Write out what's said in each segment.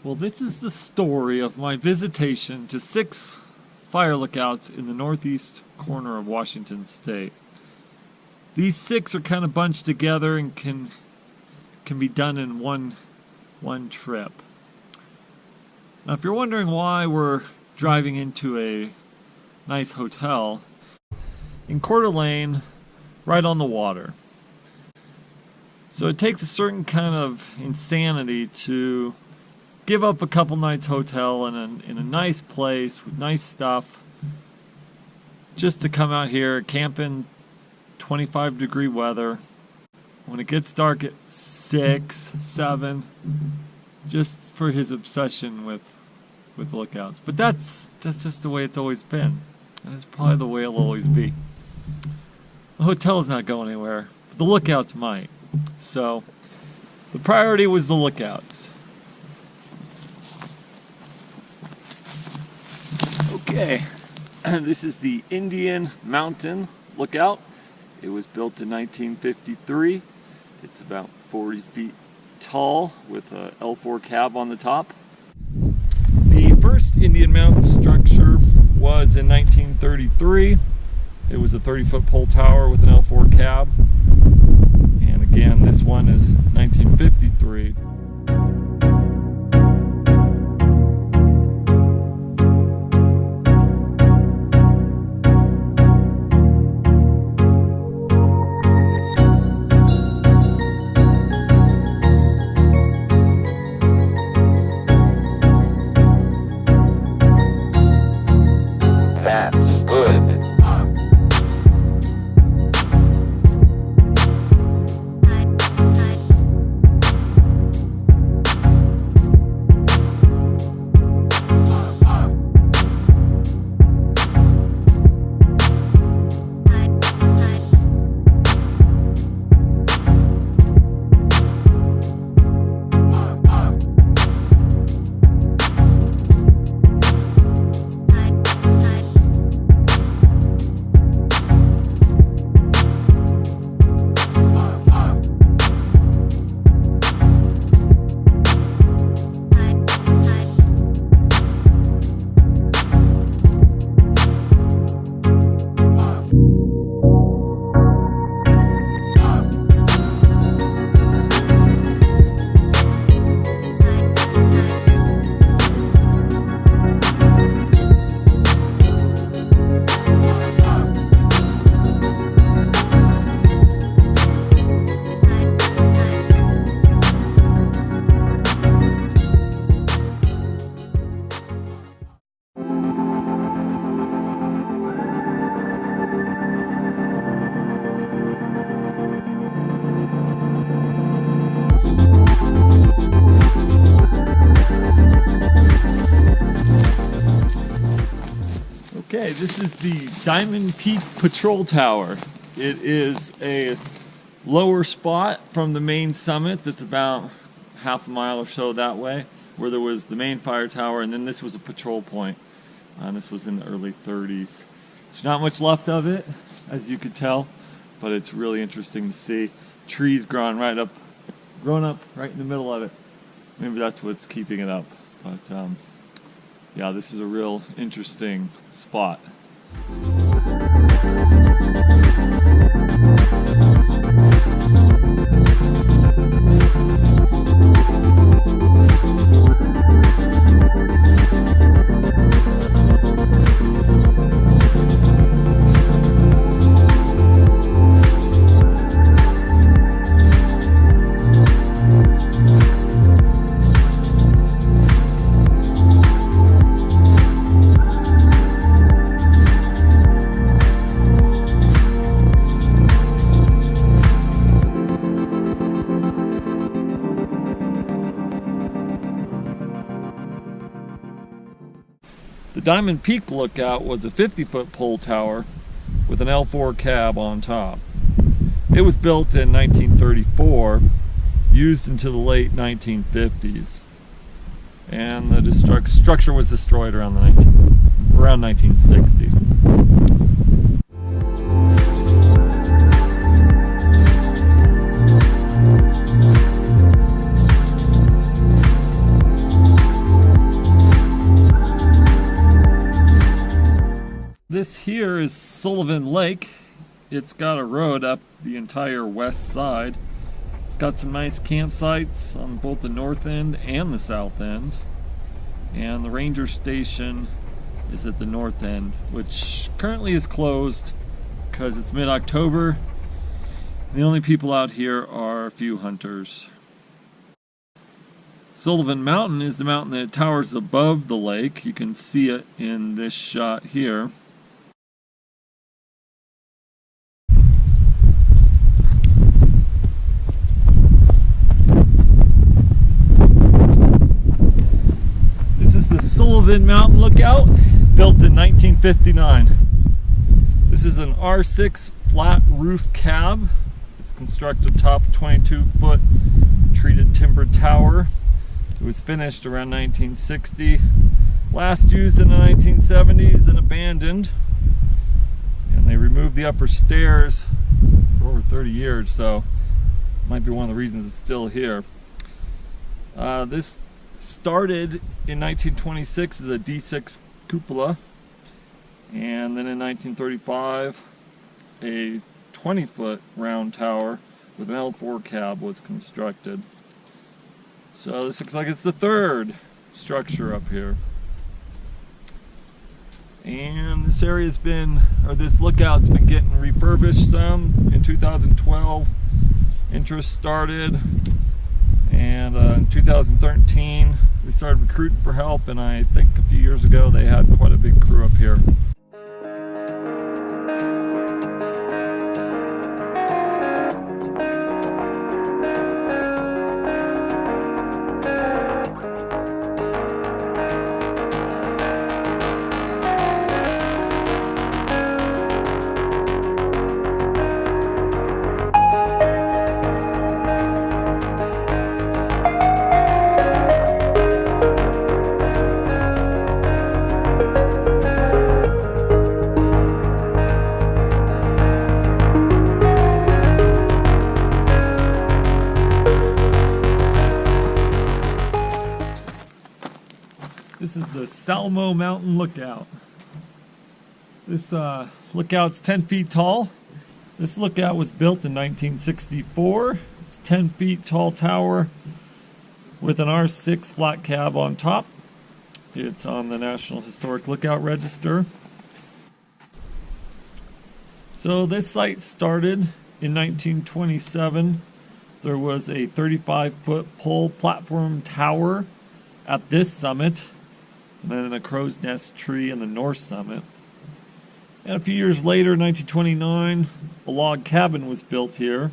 Well, this is the story of my visitation to 6 fire lookouts in the northeast corner of Washington State. These 6 are kind of bunched together and can be done in one trip. Now, if you're wondering why we're driving into a nice hotel in Coeur d'Alene, right on the water. So it takes a certain kind of insanity to give up a couple nights hotel in a nice place with nice stuff just to come out here, camp in 25-degree weather when it gets dark at 6, 7, just for his obsession with lookouts. But that's just the way it's always been, and it's probably the way it'll always be. The hotel's not going anywhere, but the lookouts might. So the priority was the lookouts. Okay, this is the Indian Mountain Lookout. It was built in 1953. It's about 40 feet tall with a L4 cab on the top. The first Indian Mountain structure was in 1933. It was a 30-foot pole tower with an L4 cab. And again, this one is 1953. Okay, this is the Diamond Peak Patrol Tower. It is a lower spot from the main summit that's about half a mile or so that way, where there was the main fire tower, and then this was a patrol point. This was in the early 30s. There's not much left of it, as you could tell, but it's really interesting to see. Trees grown up right in the middle of it. Maybe that's what's keeping it up. But yeah, this is a real interesting spot. The Diamond Peak Lookout was a 50-foot pole tower with an L4 cab on top. It was built in 1934, used until the late 1950s, and the structure was destroyed around 1960. This here is Sullivan Lake. It's got a road up the entire west side. It's got some nice campsites on both the north end and the south end. And the ranger station is at the north end, which currently is closed because it's mid-October. The only people out here are a few hunters. Sullivan Mountain is the mountain that towers above the lake. You can see it in this shot here. This is the Sullivan Mountain Lookout, built in 1959. This is an R6 flat roof cab. It's constructed atop a 22-foot treated timber tower. It was finished around 1960, last used in the 1970s and abandoned. And they removed the upper stairs for over 30 years, so it might be one of the reasons it's still here. This started in 1926 as a D6 cupola, and then in 1935 a 20-foot round tower with an L4 cab was constructed. So this looks like it's the third structure up here. And this area's been, or this lookout's been getting refurbished some. In 2012, interest started, and in 2013 we started recruiting for help, and I think a few years ago they had quite a big crew up here. This is the SALMO Mountain Lookout. This lookout's 10 feet tall. This lookout was built in 1964. It's a 10 feet tall tower with an R6 flat cab on top. It's on the National Historic Lookout Register. So this site started in 1927. There was a 35-foot pole platform tower at this summit, and then a crow's nest tree on the north summit. And a few years later, 1929, a log cabin was built here,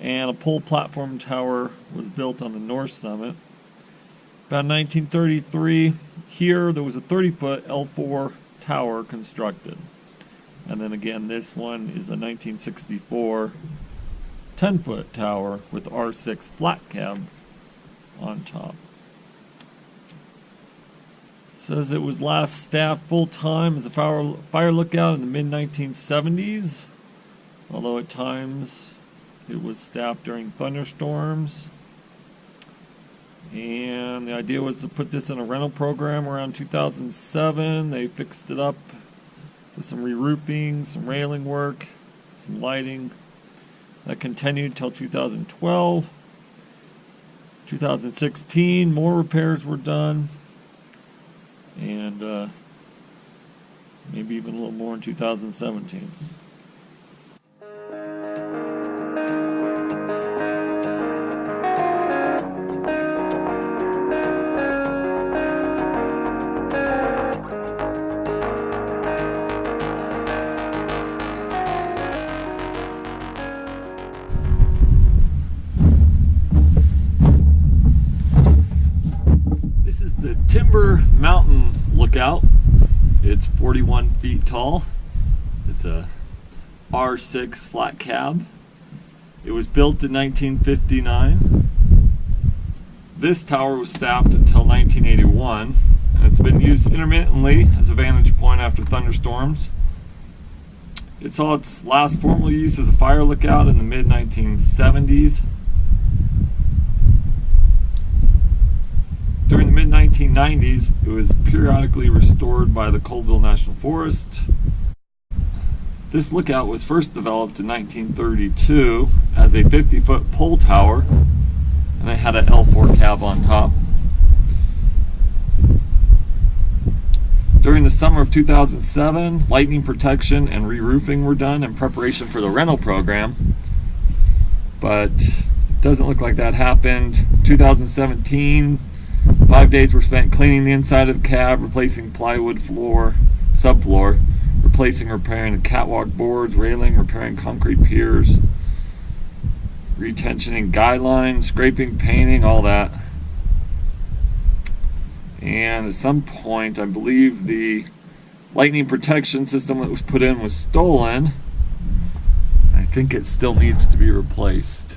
and a pole platform tower was built on the north summit. About 1933, here there was a 30-foot L4 tower constructed. And then again, this one is a 1964 10-foot tower with R6 flat cab on top. Says it was last staffed full-time as a fire lookout in the mid-1970s, although at times it was staffed during thunderstorms. And the idea was to put this in a rental program around 2007. They fixed it up with some re-roofing, some railing work, some lighting. That continued till 2012. 2016, more repairs were done. And maybe even a little more in 2017. This is the Timber Mountain Lookout. It's 41 feet tall. It's a R6 flat cab. It was built in 1959. This tower was staffed until 1981, and it's been used intermittently as a vantage point after thunderstorms. It saw its last formal use as a fire lookout in the mid-1970s. During the mid-1970s, 1990s, it was periodically restored by the Colville National Forest. This lookout was first developed in 1932 as a 50-foot pole tower, and it had an L4 cab on top. During the summer of 2007, lightning protection and re-roofing were done in preparation for the rental program, but it doesn't look like that happened. 2017, 5 days were spent cleaning the inside of the cab, replacing plywood floor, subfloor, replacing, repairing the catwalk boards, railing, repairing concrete piers, retensioning guidelines, scraping, painting, all that. And at some point, I believe the lightning protection system that was put in was stolen. I think it still needs to be replaced.